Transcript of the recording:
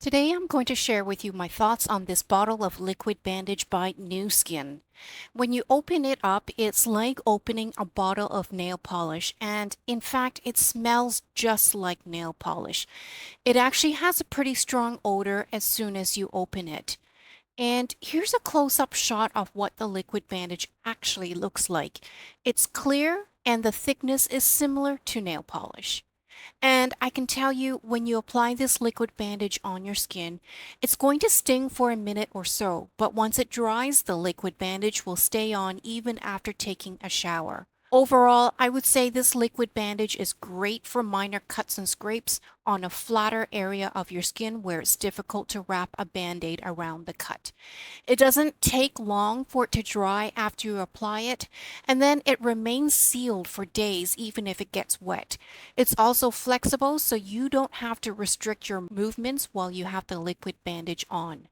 Today I'm going to share with you my thoughts on this bottle of liquid bandage by New Skin. When you open it up, it's like opening a bottle of nail polish, and in fact, it smells just like nail polish. It actually has a pretty strong odor as soon as you open it. And here's a close-up shot of what the liquid bandage actually looks like. It's clear and the thickness is similar to nail polish. And I can tell you when you apply this liquid bandage on your skin, it's going to sting for a minute or so, but once it dries, the liquid bandage will stay on even after taking a shower. Overall, I would say this liquid bandage is great for minor cuts and scrapes on a flatter area of your skin where it's difficult to wrap a band-aid around the cut. It doesn't take long for it to dry after you apply it, and then it remains sealed for days even if it gets wet. It's also flexible, so you don't have to restrict your movements while you have the liquid bandage on.